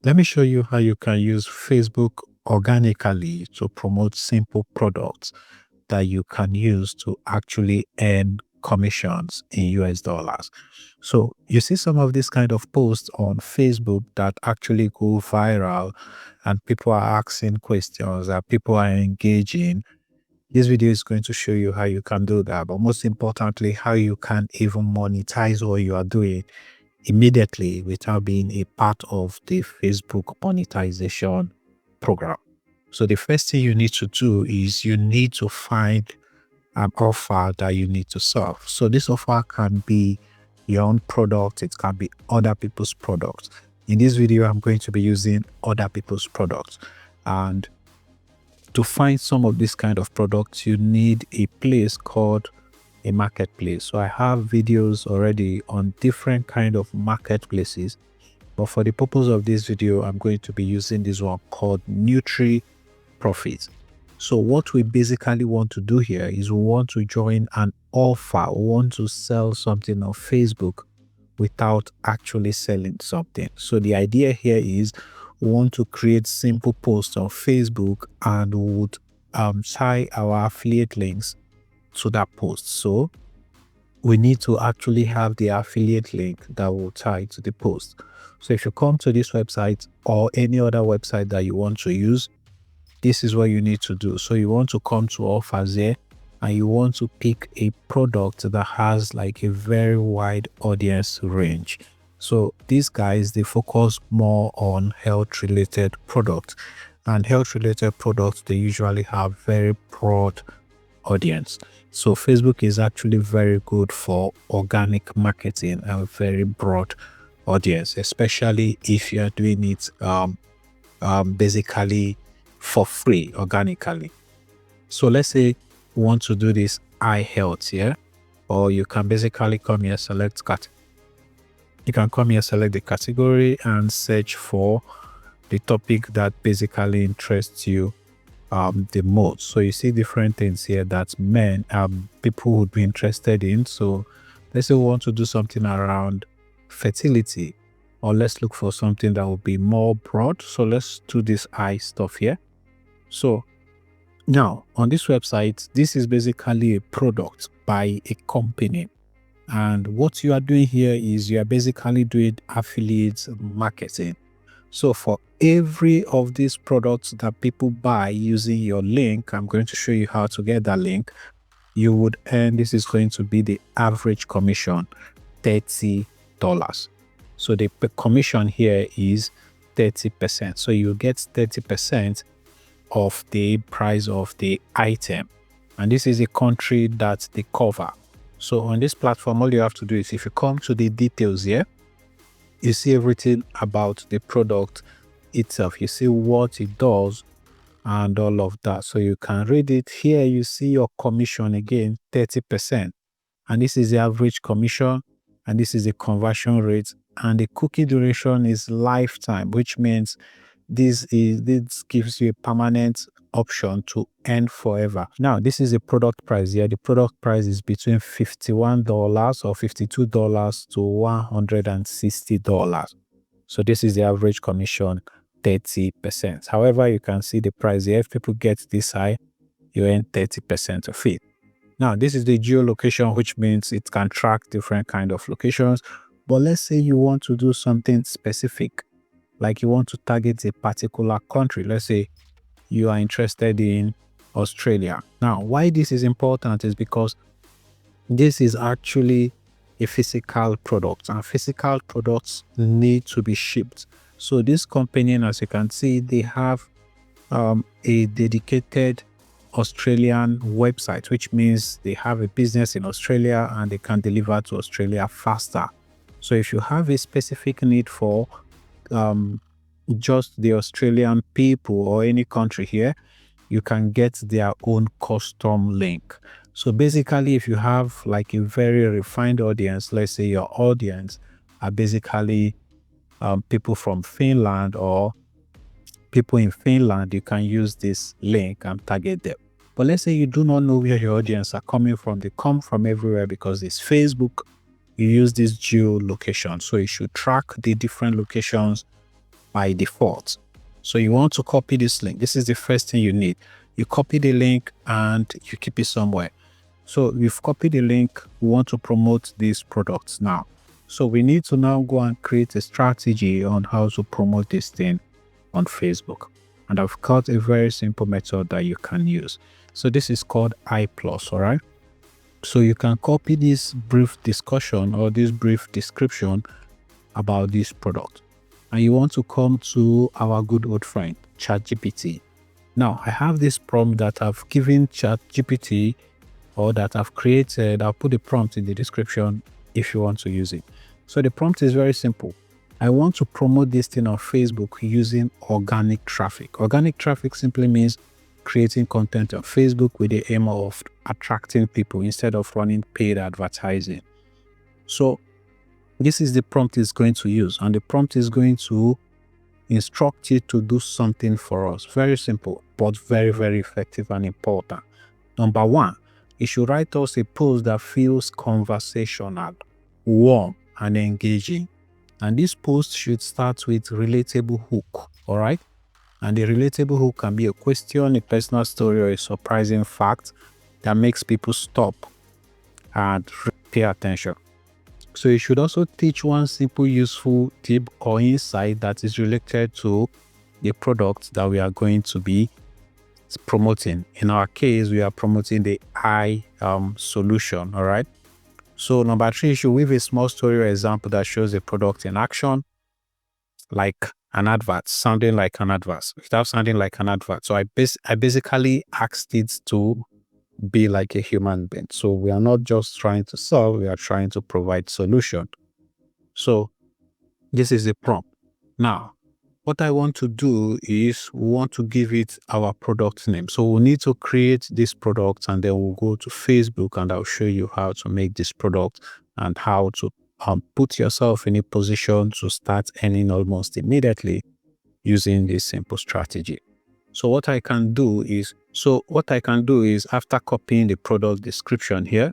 Let me show you how you can use Facebook organically to promote simple products that you can use to actually earn commissions in US dollars. So you see some of these kind of posts on Facebook that actually go viral and people are asking questions that people are engaging. This video is going to show you how you can do that, but most importantly, how you can even monetize what you are doing immediately without being a part of the Facebook monetization program. So the first thing you need to do is you need to find an offer that you need to solve. So this offer can be your own product, it can be other people's products. In this video, I'm going to be using other people's products. And to find some of these kind of products, you need a place called a marketplace. So I have videos already on different kind of marketplaces, but for the purpose of this video, I'm going to be using this one called Nutri Profit. So what we basically want to do here is we want to join an offer. We want to sell something on Facebook without actually selling something. So the idea here is we want to create simple posts on Facebook and we would tie our affiliate links to that post. So we need to actually have the affiliate link that will tie to the post. So if you come to this website or any other website that you want to use, this is what you need to do. So you want to come to offers here and you want to pick a product that has like a very wide audience range. So these guys, they focus more on health related products, and health related products, they usually have very broad audience. So Facebook is actually very good for organic marketing and a very broad audience, especially if you are doing it basically for free organically. So let's say you want to do this eye health here, or you can basically come here, select the category and search for the topic that basically interests you the most. So you see different things here that people would be interested in. So let's say we want to do something around fertility, or let's look for something that will be more broad. So let's do this eye stuff here. So now on this website, this is basically a product by a company. And what you are doing here is you are basically doing affiliate marketing. So for every of these products that people buy using your link, I'm going to show you how to get that link. You would earn, this is going to be the average commission, $30. So the commission here is 30%. So you get 30% of the price of the item. And this is a country that they cover. So on this platform, all you have to do is if you come to the details here, you see everything about the product itself. You see what it does and all of that. So you can read it here. You see your commission again, 30%. And this is the average commission. And this is the conversion rate. And the cookie duration is lifetime, which means this gives you a permanent option to earn forever. Now, this is a product price here. The product price is between $51 or $52 to $160. So this is the average commission, 30%. However, you can see the price here. If people get this high, you earn 30% of it. Now, this is the geolocation, which means it can track different kind of locations. But let's say you want to do something specific, like you want to target a particular country. Let's say you are interested in Australia. Now, why this is important is because this is actually a physical product, and physical products need to be shipped. So this company, as you can see, they have a dedicated Australian website, which means they have a business in Australia and they can deliver to Australia faster. So if you have a specific need for just the Australian people or any country here, you can get their own custom link. So basically, if you have like a very refined audience, let's say your audience are basically people from Finland or people in Finland, you can use this link and target them. But let's say you do not know where your audience are coming from. They come from everywhere because it's Facebook. You use this geolocation. So you should track the different locations by default. So you want to copy this link. This is the first thing you need. You copy the link and you keep it somewhere. So we've copied the link. We want to promote these products now. So we need to now go and create a strategy on how to promote this thing on Facebook. And I've got a very simple method that you can use. So this is called I+, all right? So you can copy this brief discussion or this brief description about this product. And you want to come to our good old friend, ChatGPT. Now, I have this prompt that I've given ChatGPT or that I've created. I'll put the prompt in the description if you want to use it. So the prompt is very simple. I want to promote this thing on Facebook using organic traffic. Organic traffic simply means creating content on Facebook with the aim of attracting people instead of running paid advertising. So this is the prompt it's going to use, and the prompt is going to instruct you to do something for us. Very simple, but very, very effective and important. Number one, it should write us a post that feels conversational, warm, and engaging. And this post should start with relatable hook, all right? And the relatable hook can be a question, a personal story, or a surprising fact that makes people stop and pay attention. So you should also teach one simple, useful tip or insight that is related to the product that we are going to be promoting. In our case, we are promoting the eye solution, all right? So number three, you should weave a small story or example that shows the product in action, like an advert, sounding like an advert, without sounding like an advert. So I basically asked it to be like a human being. So we are not just trying to solve, we are trying to provide solution. So this is the prompt. Now, what I want to do is we want to give it our product name. So we'll need to create this product and then we'll go to Facebook and I'll show you how to make this product and how to put yourself in a position to start earning almost immediately using this simple strategy. So what I can do is after copying the product description here,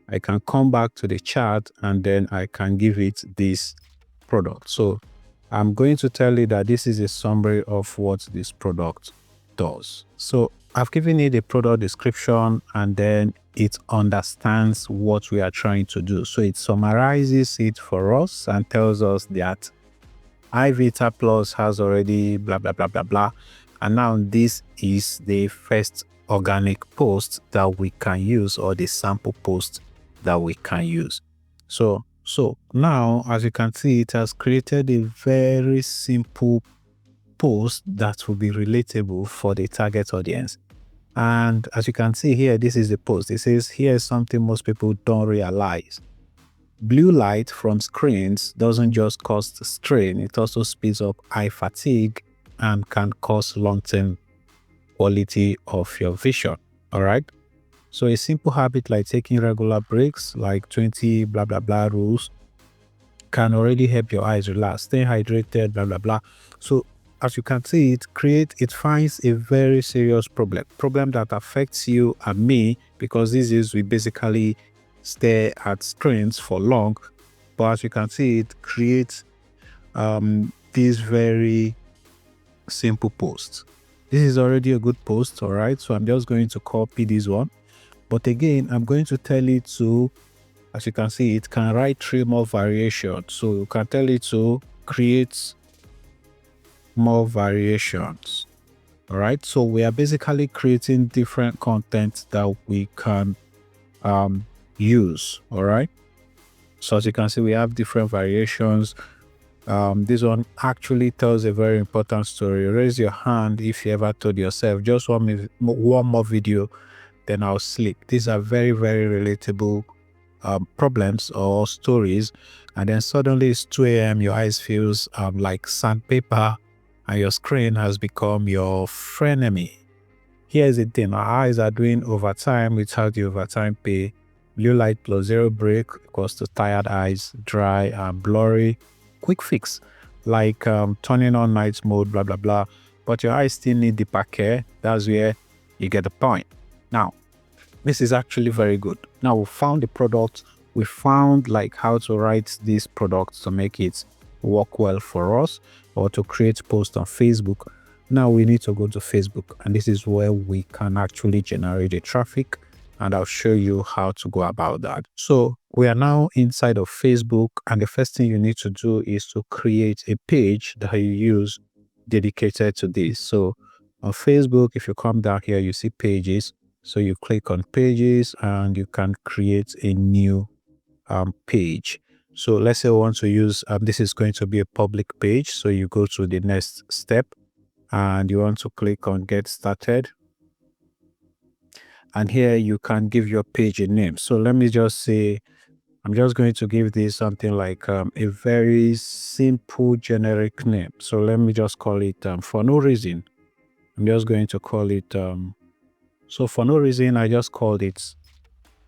I can come back to the chart and then I can give it this product. So I'm going to tell you that this is a summary of what this product does. So I've given it a product description and then it understands what we are trying to do. So it summarizes it for us and tells us that iVita Plus has already blah, blah, blah, blah, blah. And now this is the first organic post that we can use, or the sample post that we can use. So now, as you can see, it has created a very simple post that will be relatable for the target audience. And as you can see here, this is the post. It says, here's something most people don't realize. Blue light from screens doesn't just cause strain, it also speeds up eye fatigue and can cause long-term quality of your vision. All right. So a simple habit like taking regular breaks, like 20 blah, blah, blah rules, can already help your eyes relax, stay hydrated, blah, blah, blah. So as you can see, it finds a very serious problem that affects you and me, because this is we basically stare at screens for long. But as you can see, it creates this very simple post. This is already a good post, all right? So I'm just going to copy this one. But again, I'm going to tell it to, as you can see, it can write 3 more variations. So you can tell it to create more variations. All right. So we are basically creating different content that we can use. All right. So as you can see, we have different variations. This one actually tells a very important story. Raise your hand if you ever told yourself, just one more video, then I'll sleep. These are very, very relatable problems or stories. And then suddenly it's 2 a.m. your eyes feels like sandpaper and your screen has become your frenemy. Here's the thing, our eyes are doing overtime without the overtime pay. Blue light plus 0 break equals to tired eyes, dry and blurry. Quick fix, like turning on night mode, blah, blah, blah. But your eyes still need deeper care. That's where you get the point. Now, this is actually very good. Now we found the product. We found like how to write this product to make it work well for us. or to create posts on Facebook. Now we need to go to Facebook, and this is where we can actually generate the traffic, and I'll show you how to go about that. So we are now inside of Facebook, and the first thing you need to do is to create a page that you use dedicated to this. So on Facebook, if you come down here, you see pages. So you click on pages and you can create a new page. So let's say we want to use, this is going to be a public page. So you go to the next step and you want to click on get started. And here you can give your page a name. So let me just say, I'm just going to give this something like a very simple generic name. So let me just call it for no reason. I'm just going to call it, so for no reason, I just called it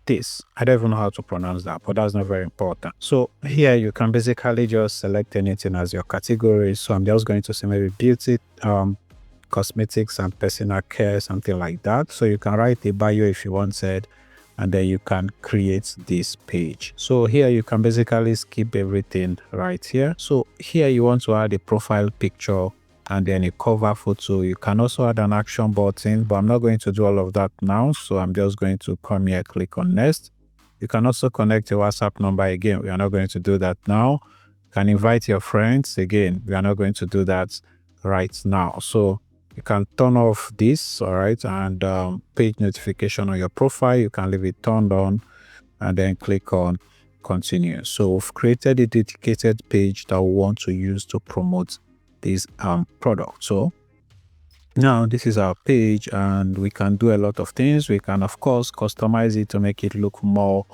this. I don't even know how to pronounce that, but that's not very important. So here you can basically just select anything as your category. So I'm just going to say maybe beauty, cosmetics and personal care, something like that. So you can write a bio if you wanted, and then you can create this page. So here you can basically skip everything right here. So here you want to add a profile picture and then a cover photo. You can also add an action button, but I'm not going to do all of that now. So I'm just going to come here, click on next. You can also connect your WhatsApp number. Again, we are not going to do that now. You can invite your friends. Again, we are not going to do that right now. So you can turn off this, all right, and page notification on your profile. You can leave it turned on and then click on continue. So we've created a dedicated page that we want to use to promote this product. So now this is our page, and we can do a lot of things. We can of course customize it to make it look more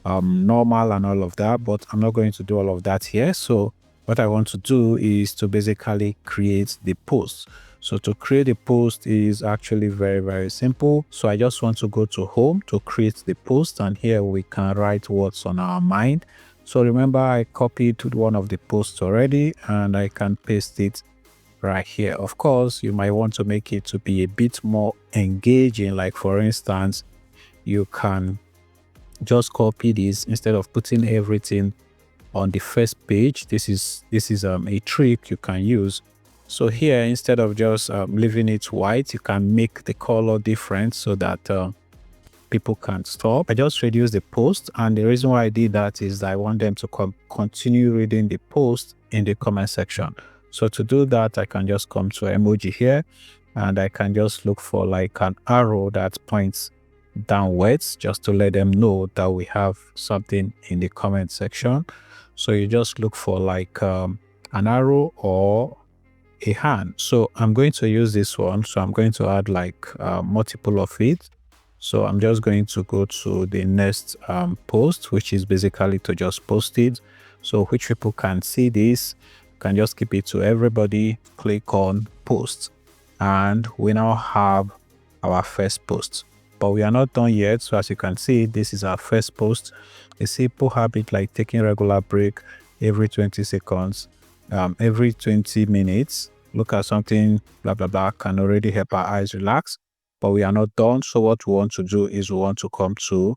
normal and all of that, but I'm not going to do all of that here. So what I want to do is to basically create the post. So to create a post is actually very, very simple. So I just want to go to home to create the post, and here we can write what's on our mind. So remember, I copied one of the posts already, and I can paste it right here. Of course, you might want to make it to be a bit more engaging. Like for instance, you can just copy this instead of putting everything on the first page. This is a trick you can use. So here, instead of just leaving it white, you can make the color different so that people can't stop. I just reduced the post, and the reason why I did that is that I want them to continue reading the post in the comment section. So to do that, I can just come to emoji here, and I can just look for like an arrow that points downwards just to let them know that we have something in the comment section. So you just look for like an arrow or a hand. So I'm going to use this one. So I'm going to add like multiple of it. So I'm just going to go to the next post, which is basically to just post it. So which people can see this, can just keep it to everybody, click on post. And we now have our first post. But we are not done yet. So as you can see, this is our first post. A simple habit like taking regular break every 20 seconds, every 20 minutes. Look at something, blah, blah, blah, can already help our eyes relax. But we are not done. So what we want to do is we want to come to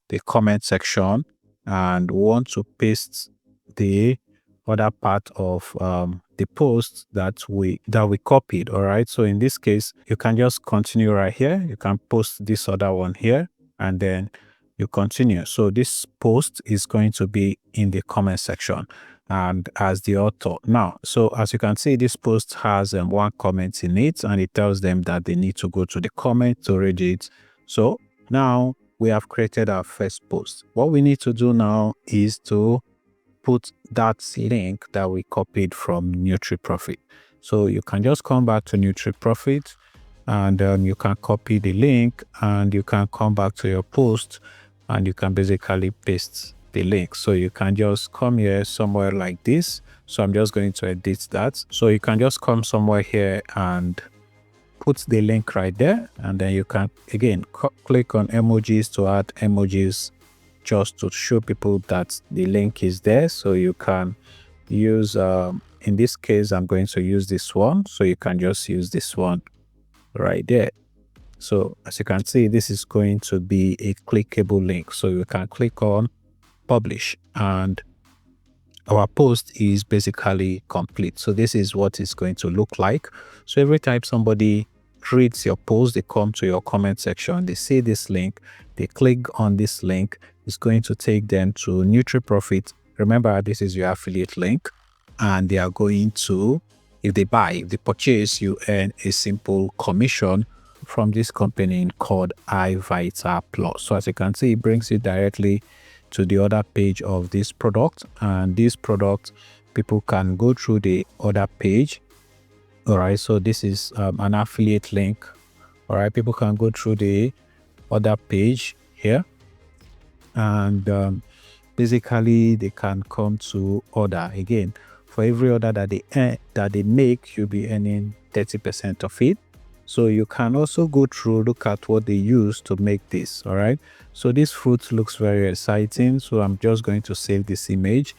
the comment section, and we want to paste the other part of the post that we copied. All right, so in this case, you can just continue right here. You can post this other one here, and then you continue. So this post is going to be in the comment section and as the author. Now, so as you can see, this post has one comment in it, and it tells them that they need to go to the comment to read it. So now we have created our first post. What we need to do now is to put that link that we copied from NutriProfit. So you can just come back to NutriProfit, and you can copy the link, and you can come back to your post, and you can basically paste the link. So you can just come here somewhere like this. So I'm just going to edit that. So you can just come somewhere here and put the link right there, and then you can again click on emojis to add emojis just to show people that the link is there. So you can use in this case, I'm going to use this one. So you can just use this one right there. So as you can see, this is going to be a clickable link. So you can click on publish, and our post is basically complete. So this is what it's going to look like. So every time somebody reads your post, they come to your comment section, they see this link, they click on this link, it's going to take them to NutriProfit. Remember, this is your affiliate link, and they are going to, if they purchase, you earn a simple commission from this company called iVita Plus. So as you can see, it brings you directly to the other page of this product, and this product, people can go through the other page. All right, so this is an affiliate link. All right, people can go through the other page here, and basically they can come to order. Again, for every order that they make, you'll be earning 30% of it. So you can also go through, look at what they use to make this. All right, so this fruit looks very exciting, so I'm just going to save this image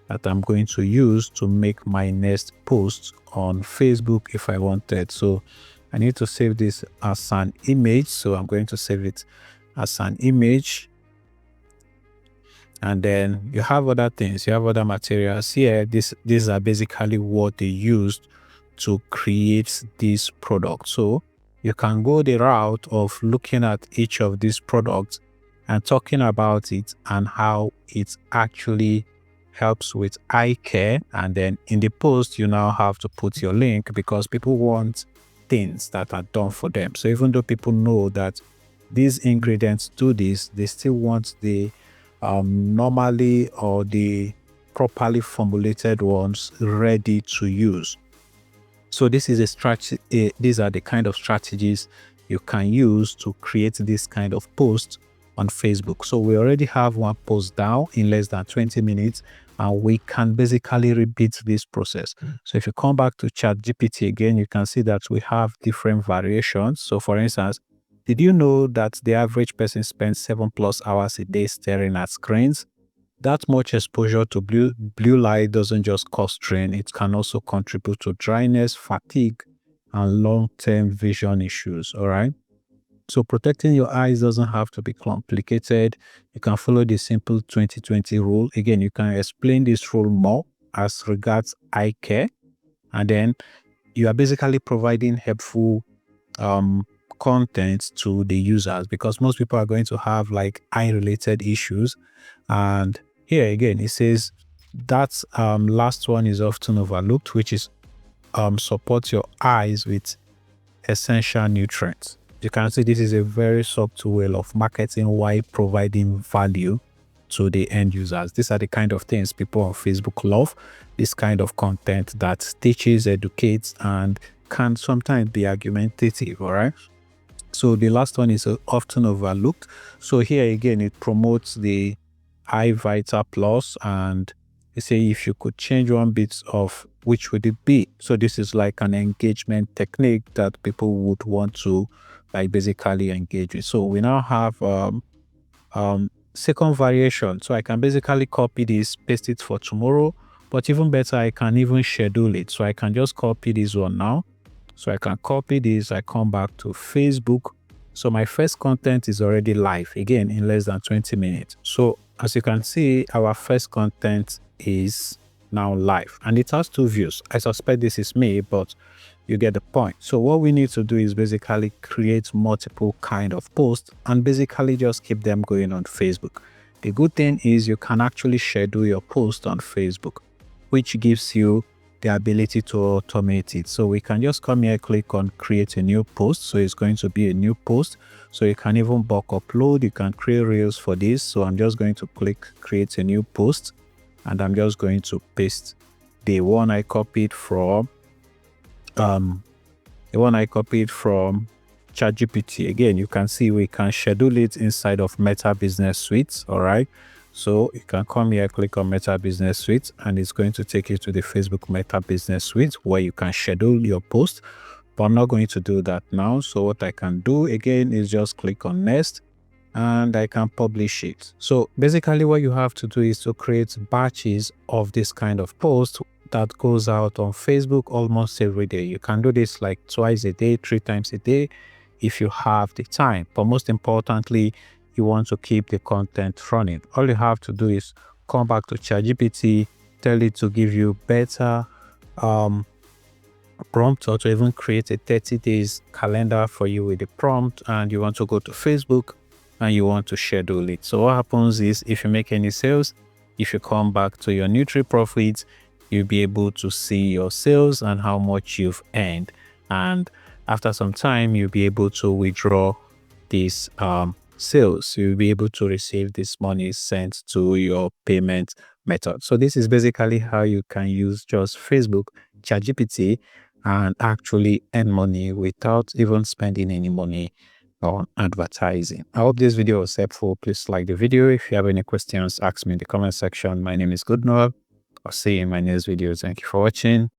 that I'm going to use to make my next post on Facebook if I wanted. So I need to save this as an image, so I'm going to save it as an image. And then you have other things, you have other materials here. These are basically what they used to create this product. So you can go the route of looking at each of these products and talking about it and how it actually helps with eye care. And then in the post, you now have to put your link, because people want things that are done for them. So even though people know that these ingredients do this, they still want the normally or the properly formulated ones ready to use. So this is a strategy. These are the kind of strategies you can use to create this kind of post on Facebook. So we already have one post down in less than 20 minutes, and we can basically repeat this process. So if you come back to ChatGPT again, you can see that we have different variations. So for instance, did you know that the average person spends 7+ hours a day staring at screens? That much exposure to blue light doesn't just cause strain, it can also contribute to dryness, fatigue, and long-term vision issues. All right. So protecting your eyes doesn't have to be complicated. You can follow the simple 20-20 rule. Again, you can explain this rule more as regards eye care, and then you are basically providing helpful content to the users, because most people are going to have like eye related issues. And here again, it says that last one is often overlooked, which is support your eyes with essential nutrients. You can see this is a very subtle way of marketing while providing value to the end users. These are the kind of things people on Facebook love. This kind of content that teaches, educates, and can sometimes be argumentative. All right. So the last one is often overlooked. So here again, it promotes the iVita Plus, and they say if you could change one bit of, which would it be? So this is like an engagement technique that people would want to like basically engage with. So we now have second variation. So I can basically copy this, paste it for tomorrow, but even better, I can even schedule it. So I can just copy this one now. So I can copy this, I come back to Facebook. So my first content is already live, again, in less than 20 minutes. So as you can see, our first content is now live, and it has 2 views. I suspect this is me, but you get the point. So what we need to do is basically create multiple kind of posts and basically just keep them going on Facebook. The good thing is you can actually schedule your post on Facebook, which gives you the ability to automate it. So we can just come here, click on create a new post. So it's going to be a new post. So you can even bulk upload, you can create reels for this. So I'm just going to click create a new post, and I'm just going to paste the one I copied from ChatGPT. Again, you can see we can schedule it inside of Meta Business Suite. All right. So you can come here, click on Meta Business Suite, and it's going to take you to the Facebook Meta Business Suite where you can schedule your post. But I'm not going to do that now. So what I can do again is just click on next, and I can publish it. So basically what you have to do is to create batches of this kind of post that goes out on Facebook almost every day. You can do this like twice a day, 3 times a day if you have the time. But most importantly, you want to keep the content running. All you have to do is come back to ChatGPT, tell it to give you better prompt, or to even create a 30 days calendar for you with the prompt, and you want to go to Facebook and you want to schedule it. So what happens is, if you make any sales, if you come back to your Nutri Profits, you'll be able to see your sales and how much you've earned. And after some time, you'll be able to withdraw these sales. You'll be able to receive this money sent to your payment method. So this is basically how you can use just Facebook, ChatGPT, and actually earn money without even spending any money on advertising. I hope this video was helpful. Please like the video. If you have any questions, ask me in the comment section. My name is Goodnoel. I'll see you in my next video. Thank you for watching.